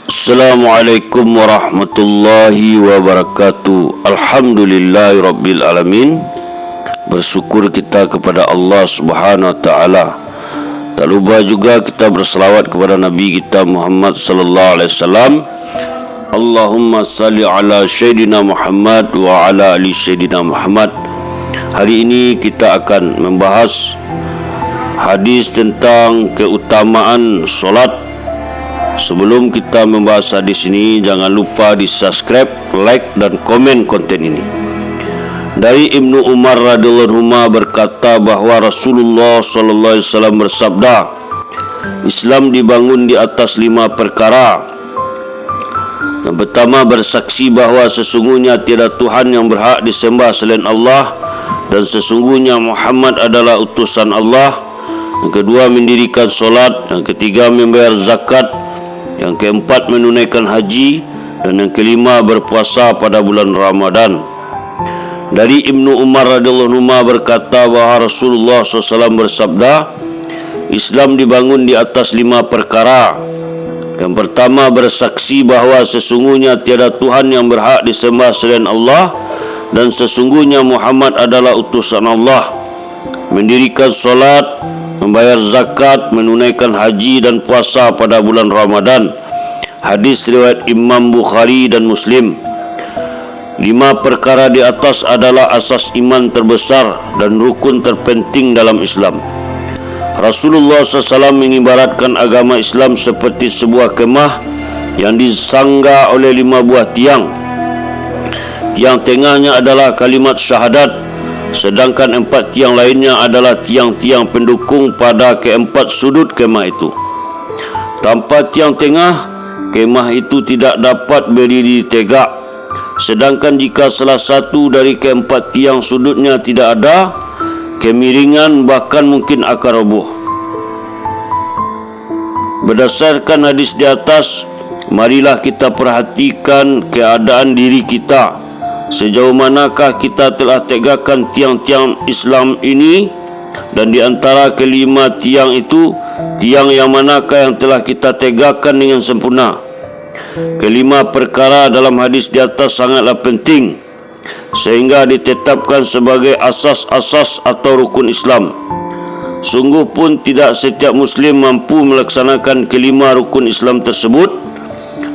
Assalamualaikum warahmatullahi wabarakatuh. Alhamdulillahirabbil alamin. Bersyukur kita kepada Allah Subhanahu wa taala. Tak lupa juga kita berselawat kepada Nabi kita Muhammad sallallahu alaihi wasallam. Allahumma salli ala Sayyidina Muhammad wa ala ali Sayyidina Muhammad. Hari ini kita akan membahas hadis tentang keutamaan solat. Sebelum kita membahas hadis ini, jangan lupa di subscribe, like dan komen konten ini. Dari Ibnu Umar radhiyallahu anhu berkata bahwa Rasulullah sallallahu alaihi wasallam bersabda, Islam dibangun di atas 5 perkara. Yang pertama, bersaksi bahwa sesungguhnya tiada Tuhan yang berhak disembah selain Allah dan sesungguhnya Muhammad adalah utusan Allah. Yang kedua, mendirikan solat. Yang ketiga, membayar zakat. Yang keempat, menunaikan haji. Dan yang kelima, berpuasa pada bulan Ramadan. Dari Ibnu Umar radhiyallahu anhu berkata bahwa Rasulullah SAW bersabda, Islam dibangun di atas 5 perkara. Yang pertama, bersaksi bahwa sesungguhnya tiada Tuhan yang berhak disembah selain Allah dan sesungguhnya Muhammad adalah utusan Allah. Mendirikan solat, membayar zakat, menunaikan haji dan puasa pada bulan Ramadan. Hadis riwayat Imam Bukhari dan Muslim. 5 perkara di atas adalah asas iman terbesar dan rukun terpenting dalam Islam. Rasulullah SAW mengibaratkan agama Islam seperti sebuah kemah yang disangga oleh 5 buah tiang. Tiang tengahnya adalah kalimat syahadat, sedangkan 4 tiang lainnya adalah tiang-tiang pendukung pada keempat sudut kemah itu. Tanpa tiang tengah, kemah itu tidak dapat berdiri tegak. Sedangkan jika salah satu dari keempat tiang sudutnya tidak ada, kemiringan bahkan mungkin akan roboh. Berdasarkan hadis di atas, marilah kita perhatikan keadaan diri kita. Sejauh manakah kita telah tegakkan tiang-tiang Islam ini, dan di antara kelima tiang itu, tiang yang manakah yang telah kita tegakkan dengan sempurna? Kelima perkara dalam hadis di atas sangatlah penting, sehingga ditetapkan sebagai asas-asas atau rukun Islam. Sungguh pun tidak setiap Muslim mampu melaksanakan kelima rukun Islam tersebut,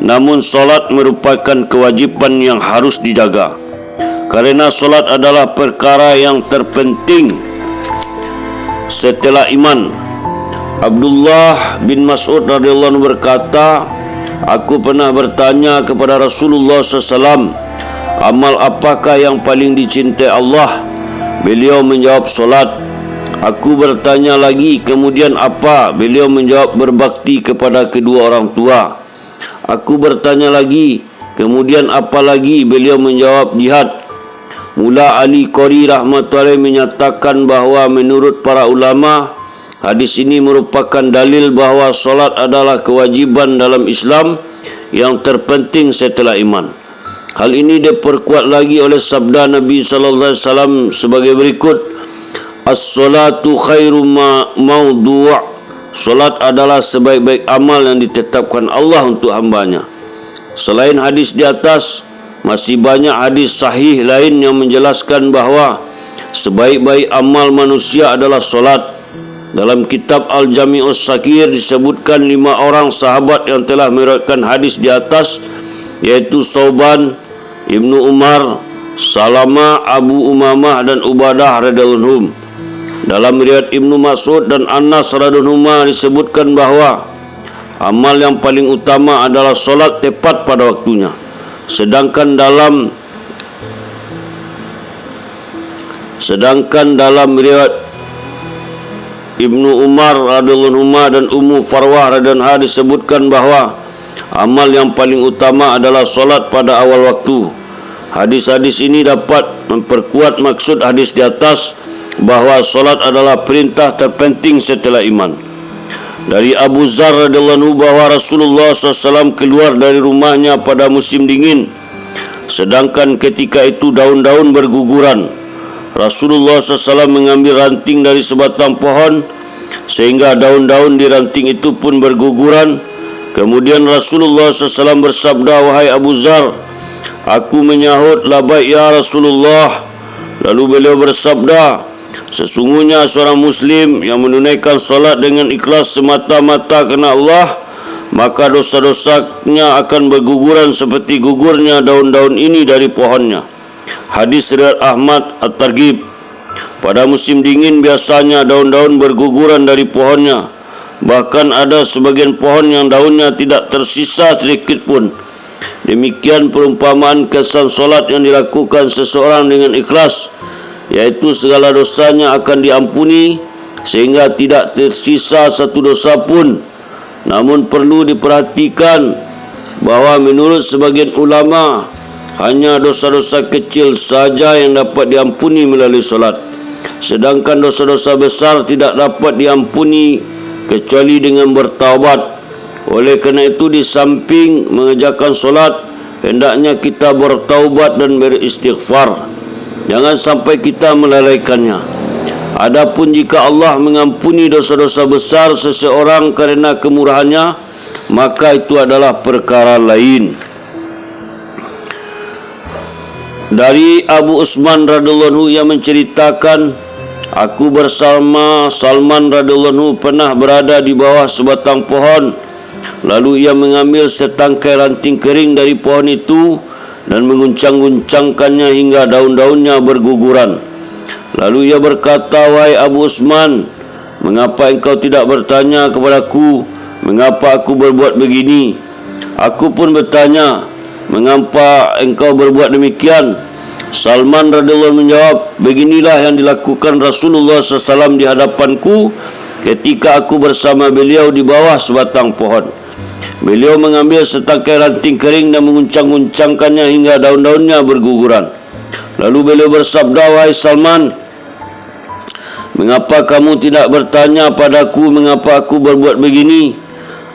namun solat merupakan kewajipan yang harus dijaga. Karena solat adalah perkara yang terpenting setelah iman. Abdullah bin Mas'ud radhiyallahu anhu berkata, aku pernah bertanya kepada Rasulullah SAW, amal apakah yang paling dicintai Allah? Beliau menjawab, solat. Aku bertanya lagi, kemudian apa? Beliau menjawab, berbakti kepada kedua orang tua. Aku bertanya lagi, kemudian apa lagi? Beliau menjawab, jihad. Mula Ali Qori rahmatullahi menyatakan bahawa menurut para ulama, hadis ini merupakan dalil bahawa solat adalah kewajiban dalam Islam yang terpenting setelah iman. Hal ini diperkuat lagi oleh sabda Nabi sallallahu alaihi wasallam sebagai berikut, as-salatu khairu mawdu'. Solat adalah sebaik-baik amal yang ditetapkan Allah untuk hambanya. Selain hadis di atas, masih banyak hadis sahih lain yang menjelaskan bahawa sebaik-baik amal manusia adalah solat. Dalam kitab Al-Jami'us Sakir disebutkan 5 orang sahabat yang telah meriwayatkan hadis di atas, yaitu Sauban, Ibnu Umar, Salama, Abu Umamah dan Ubadah radhiyallahu anhum. Dalam riwayat Ibnu Mas'ud dan Anas radhiyallahu anhuma disebutkan bahawa amal yang paling utama adalah solat tepat pada waktunya. Sedangkan dalam riwayat Ibnu Umar radhiyallahu anhu dan Ummu Farwah radhiyallahu anha disebutkan bahawa amal yang paling utama adalah solat pada awal waktu. Hadis-hadis ini dapat memperkuat maksud hadis di atas bahawa solat adalah perintah terpenting setelah iman. Dari Abu Zar radhiyallahu anhu bahawa Rasulullah SAW keluar dari rumahnya pada musim dingin, sedangkan ketika itu daun-daun berguguran. Rasulullah SAW mengambil ranting dari sebatang pohon, sehingga daun-daun di ranting itu pun berguguran. Kemudian Rasulullah SAW bersabda, "Wahai Abu Zar, aku menyahut labbaik ya Rasulullah." Lalu beliau bersabda, "Sesungguhnya seorang Muslim yang menunaikan solat dengan ikhlas semata-mata kerana Allah, maka dosa-dosanya akan berguguran seperti gugurnya daun-daun ini dari pohonnya." Hadis riwayat Ahmad At-Targhib. Pada musim dingin biasanya daun-daun berguguran dari pohonnya. Bahkan ada sebagian pohon yang daunnya tidak tersisa sedikit pun. Demikian perumpamaan kesan solat yang dilakukan seseorang dengan ikhlas, yaitu segala dosanya akan diampuni sehingga tidak tersisa satu dosa pun. Namun perlu diperhatikan bahawa menurut sebagian ulama, hanya dosa-dosa kecil saja yang dapat diampuni melalui solat, sedangkan dosa-dosa besar tidak dapat diampuni kecuali dengan bertaubat. Oleh kerana itu, di samping mengerjakan solat, hendaknya kita bertaubat dan beristighfar. Jangan sampai kita melalaikannya. Adapun jika Allah mengampuni dosa-dosa besar seseorang kerana kemurahannya, maka itu adalah perkara lain. Dari Abu Usman radhiyallahu anhu yang menceritakan, "Aku bersama Salman radhiyallahu anhu pernah berada di bawah sebatang pohon. Lalu ia mengambil setangkai ranting kering dari pohon itu dan menguncang-guncangkannya hingga daun-daunnya berguguran. Lalu ia berkata, 'Wahai Abu Usman, mengapa engkau tidak bertanya kepadaku mengapa aku berbuat begini?' Aku pun bertanya, 'Mengapa engkau berbuat demikian?' Salman radhiyallahu anhu menjawab, 'Beginilah yang dilakukan Rasulullah SAW di hadapanku ketika aku bersama beliau di bawah sebatang pohon. Beliau mengambil setangkai ranting kering dan menguncang-guncangkannya hingga daun-daunnya berguguran. Lalu beliau bersabda, 'Wahai Salman, mengapa kamu tidak bertanya padaku mengapa aku berbuat begini?'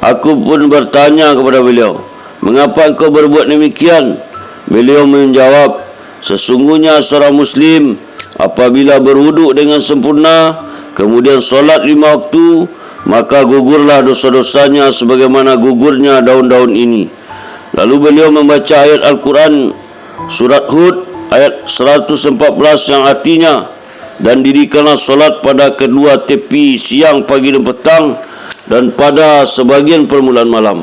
Aku pun bertanya kepada beliau, 'Mengapa engkau berbuat demikian?' Beliau menjawab, 'Sesungguhnya seorang Muslim apabila berwuduk dengan sempurna, kemudian solat 5 waktu, maka gugurlah dosa-dosanya sebagaimana gugurnya daun-daun ini.' Lalu beliau membaca ayat Al-Quran surat Hud ayat 114 yang artinya, 'Dan dirikanlah solat pada kedua tepi siang, pagi dan petang, dan pada sebagian permulaan malam.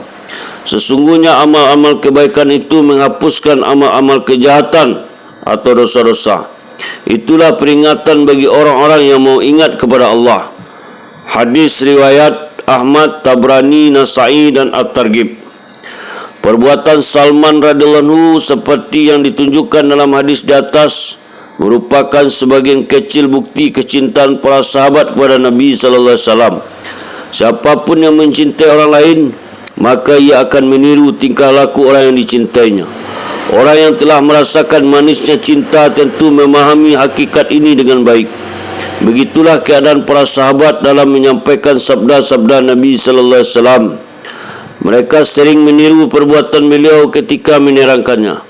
Sesungguhnya amal-amal kebaikan itu menghapuskan amal-amal kejahatan atau dosa-dosa. Itulah peringatan bagi orang-orang yang mau ingat kepada Allah.' Hadis riwayat Ahmad, Tabrani, Nasai dan At-Targhib. Perbuatan Salman radhiyallahu anhu seperti yang ditunjukkan dalam hadis di atas merupakan sebagian kecil bukti kecintaan para sahabat kepada Nabi sallallahu alaihi wasallam. Siapapun yang mencintai orang lain, maka ia akan meniru tingkah laku orang yang dicintainya. Orang yang telah merasakan manisnya cinta tentu memahami hakikat ini dengan baik. Begitulah keadaan para sahabat dalam menyampaikan sabda-sabda Nabi sallallahu alaihi wasallam. Mereka sering meniru perbuatan beliau ketika menerangkannya.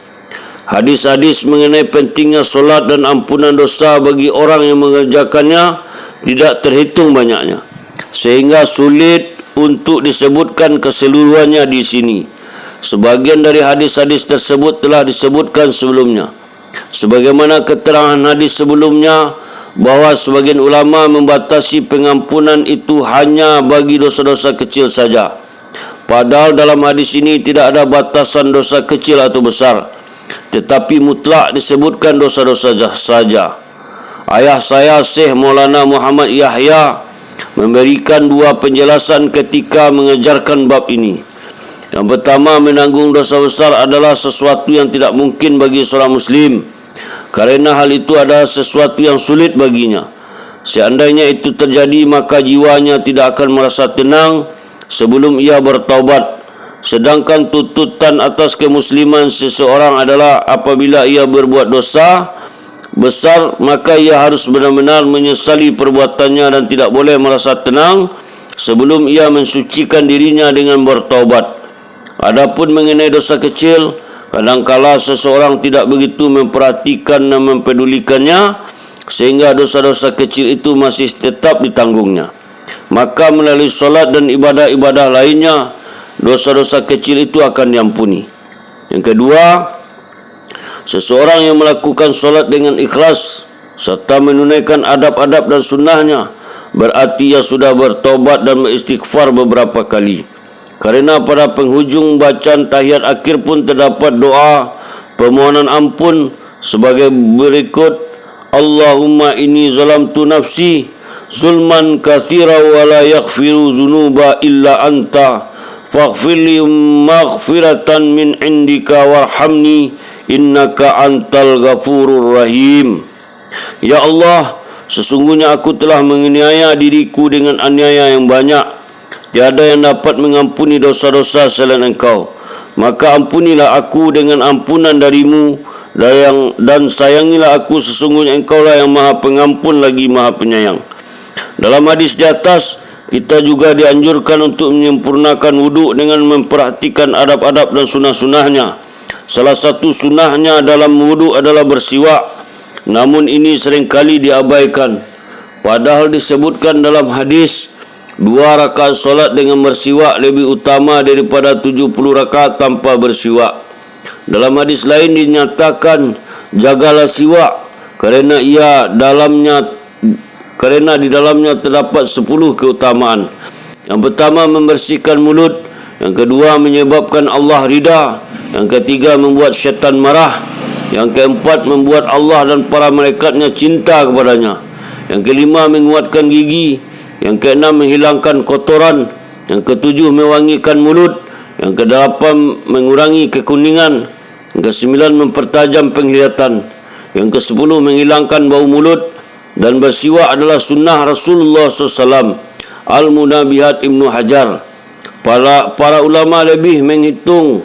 Hadis-hadis mengenai pentingnya solat dan ampunan dosa bagi orang yang mengerjakannya tidak terhitung banyaknya, sehingga sulit untuk disebutkan keseluruhannya di sini. Sebagian dari hadis-hadis tersebut telah disebutkan sebelumnya. Sebagaimana keterangan hadis sebelumnya, bahawa sebagian ulama membatasi pengampunan itu hanya bagi dosa-dosa kecil saja. Padahal dalam hadis ini tidak ada batasan dosa kecil atau besar, tetapi mutlak disebutkan dosa-dosa saja. Ayah saya, Syekh Maulana Muhammad Yahya, memberikan 2 penjelasan ketika mengajarkan bab ini. Yang pertama, menanggung dosa besar adalah sesuatu yang tidak mungkin bagi seorang Muslim, kerana hal itu adalah sesuatu yang sulit baginya. Seandainya itu terjadi, maka jiwanya tidak akan merasa tenang sebelum ia bertaubat. Sedangkan tuntutan atas kemusliman seseorang adalah apabila ia berbuat dosa besar, maka ia harus benar-benar menyesali perbuatannya dan tidak boleh merasa tenang sebelum ia mensucikan dirinya dengan bertaubat. Adapun mengenai dosa kecil, kadangkala seseorang tidak begitu memperhatikan dan mempedulikannya, sehingga dosa-dosa kecil itu masih tetap ditanggungnya. Maka melalui solat dan ibadah-ibadah lainnya, dosa-dosa kecil itu akan diampuni. Yang kedua, seseorang yang melakukan solat dengan ikhlas serta menunaikan adab-adab dan sunnahnya, berarti ia sudah bertobat dan beristighfar beberapa kali. Karena pada penghujung bacaan tahiyat akhir pun terdapat doa permohonan ampun sebagai berikut: Allahumma inni zalamtu nafsi zulman katsira wa la yaghfiru dzunuba illa anta faghfirli maghfiratan min indika warhamni innaka antal ghafurur rahim. Ya Allah, sesungguhnya aku telah menganiaya diriku dengan aniaya yang banyak. Tiada yang dapat mengampuni dosa-dosa selain Engkau. Maka ampunilah aku dengan ampunan darimu, dan sayangilah aku, sesungguhnya Engkau lah yang maha pengampun lagi maha penyayang. Dalam hadis di atas, kita juga dianjurkan untuk menyempurnakan wuduk dengan memperhatikan adab-adab dan sunnah-sunnahnya. Salah satu sunnahnya dalam wuduk adalah bersiwak. Namun ini seringkali diabaikan. Padahal disebutkan dalam hadis, 2 rakaat solat dengan bersiwak lebih utama daripada 70 rakaat tanpa bersiwak. Dalam hadis lain dinyatakan, jagalah siwak kerana di dalamnya terdapat 10 keutamaan. Yang pertama, membersihkan mulut. Yang kedua, menyebabkan Allah ridha. Yang ketiga, membuat syaitan marah. Yang keempat, membuat Allah dan para malaikatnya cinta kepadanya. Yang kelima, menguatkan gigi. Yang keenam, menghilangkan kotoran. Yang ketujuh, mewangikan mulut. Yang kedelapan, mengurangi kekuningan. Yang kesembilan, mempertajam penglihatan. Yang kesepuluh, menghilangkan bau mulut. Dan bersiwak adalah sunnah Rasulullah SAW. Al-Munabihat Ibnu Hajar. Para ulama lebih menghitung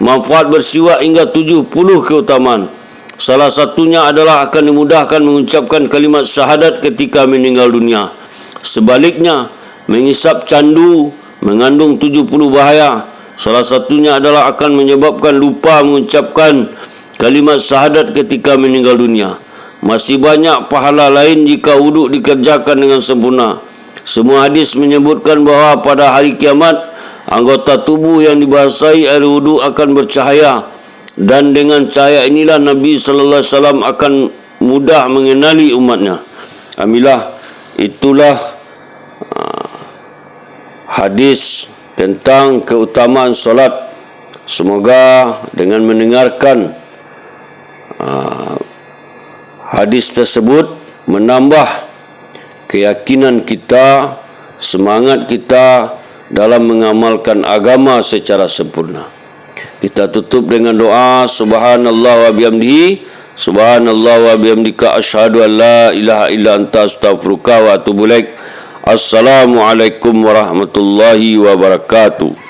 manfaat bersiwak hingga 70 keutamaan. Salah satunya adalah akan dimudahkan mengucapkan kalimat syahadat ketika meninggal dunia. Sebaliknya, mengisap candu mengandung 70 bahaya. Salah satunya adalah akan menyebabkan lupa mengucapkan kalimat syahadat ketika meninggal dunia. Masih banyak pahala lain jika wuduk dikerjakan dengan sempurna. Semua hadis menyebutkan bahawa pada hari kiamat, anggota tubuh yang dibasahi air wuduk akan bercahaya, dan dengan cahaya inilah Nabi sallallahu alaihi wasallam akan mudah mengenali umatnya. Itulah hadis tentang keutamaan solat. Semoga dengan mendengarkan hadis tersebut menambah keyakinan kita, semangat kita dalam mengamalkan agama secara sempurna. Kita tutup dengan doa, subhanallah wa bihamdihi, subhanallah wa bihamdika, asyhadu an la ilaha illa anta, astaghfiruka wa atubu ilaik. Assalamualaikum warahmatullahi wabarakatuh.